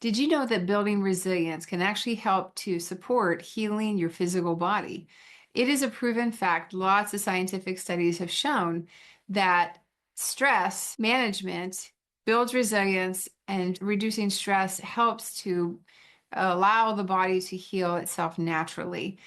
Did you know that building resilience can actually help to support healing your physical body? It is a proven fact. Lots of scientific studies have shown that stress management builds resilience, and reducing stress helps to allow the body to heal itself naturally.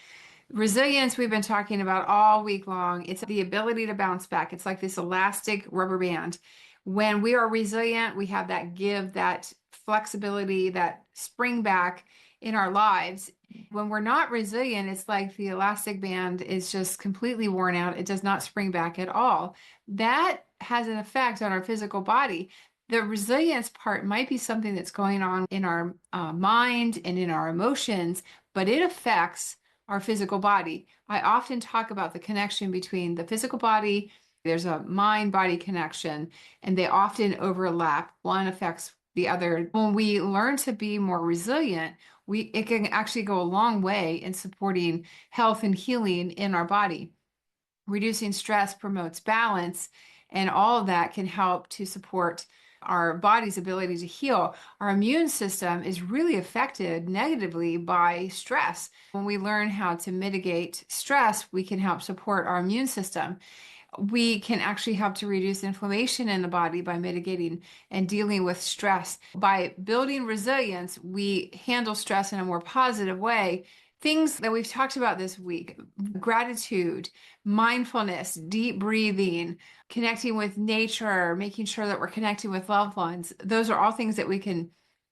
Resilience, we've been talking about all week long. It's the ability to bounce back. It's like this elastic rubber band. When we are resilient, we have that give, that flexibility, that spring back in our lives. When we're not resilient, it's like the elastic band is just completely worn out. It does not spring back at all. That has an effect on our physical body. The resilience part might be something that's going on in our mind and in our emotions, but it affects our physical body. I often talk about the connection between the physical body, there's a mind body connection, and they often overlap. One affects the other. When we learn to be more resilient, it can actually go a long way in supporting health and healing in our body. Reducing stress promotes balance, and all of that can help to support our body's ability to heal. Our immune system is really affected negatively by stress. When we learn how to mitigate stress, we can help support our immune system. We can actually help to reduce inflammation in the body by mitigating and dealing with stress. By building resilience, we handle stress in a more positive way. Things that we've talked about this week: gratitude, mindfulness, deep breathing, connecting with nature, making sure that we're connecting with loved ones. Those are all things that we can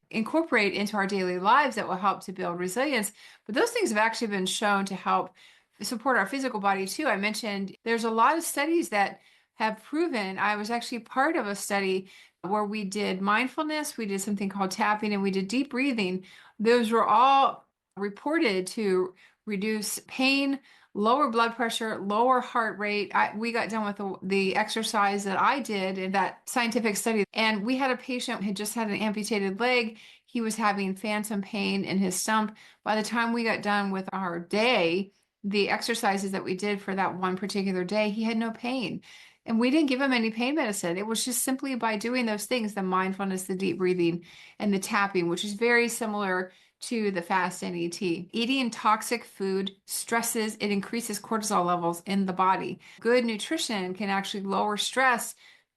incorporate into our daily lives that will help to build resilience. But those things have actually been shown to help support our physical body too. I mentioned there's a lot of studies that have proven. I was actually part of a study where we did mindfulness, we did something called tapping, and we did deep breathing. Those were all reported to reduce pain, lower blood pressure, lower heart rate. We got done with the exercise that I did in that scientific study, and we had a patient who had just had an amputated leg. He was having phantom pain in his stump. By the time we got done with our day, the exercises that we did for that one particular day, he had no pain. And we didn't give him any pain medicine. It was just simply by doing those things, the mindfulness, the deep breathing, and the tapping, which is very similar to the fast NET. Eating toxic food stresses, it increases cortisol levels in the body. Good nutrition can actually lower stress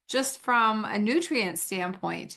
just from a nutrient standpoint.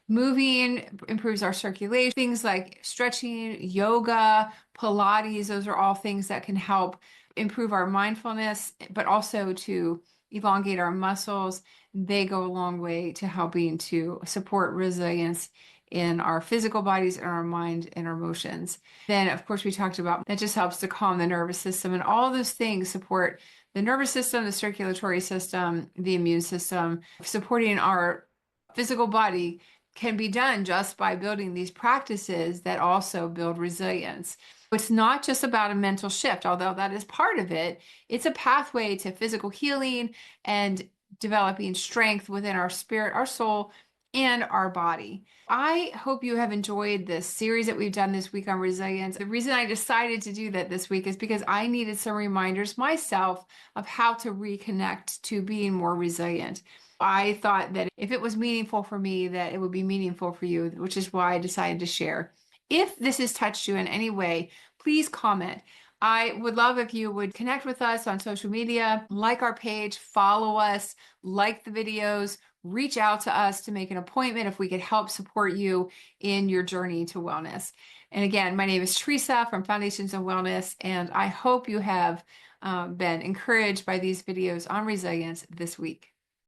Moving improves our circulation. Things like stretching, yoga, Pilates, those are all things that can help improve our mindfulness, but also to elongate our muscles. They go a long way to helping to support resilience in our physical bodies and our mind and our emotions. Then, of course, we talked about that just helps to calm the nervous system, and all those things support the nervous system, the circulatory system, the immune system. Supporting our physical body can be done just by building these practices that also build resilience. It's not just about a mental shift, although that is part of it. It's a pathway to physical healing and developing strength within our spirit, our soul, and our body. I hope you have enjoyed this series that we've done this week on resilience. The reason I decided to do that this week is because I needed some reminders myself of how to reconnect to being more resilient. I thought that if it was meaningful for me, that it would be meaningful for you, which is why I decided to share. If this has touched you in any way, please comment. I would love if you would connect with us on social media, like our page, follow us, like the videos, reach out to us to make an appointment if we could help support you in your journey to wellness. And again, my name is Teresa from Foundations of Wellness, and I hope you have been encouraged by these videos on resilience this week.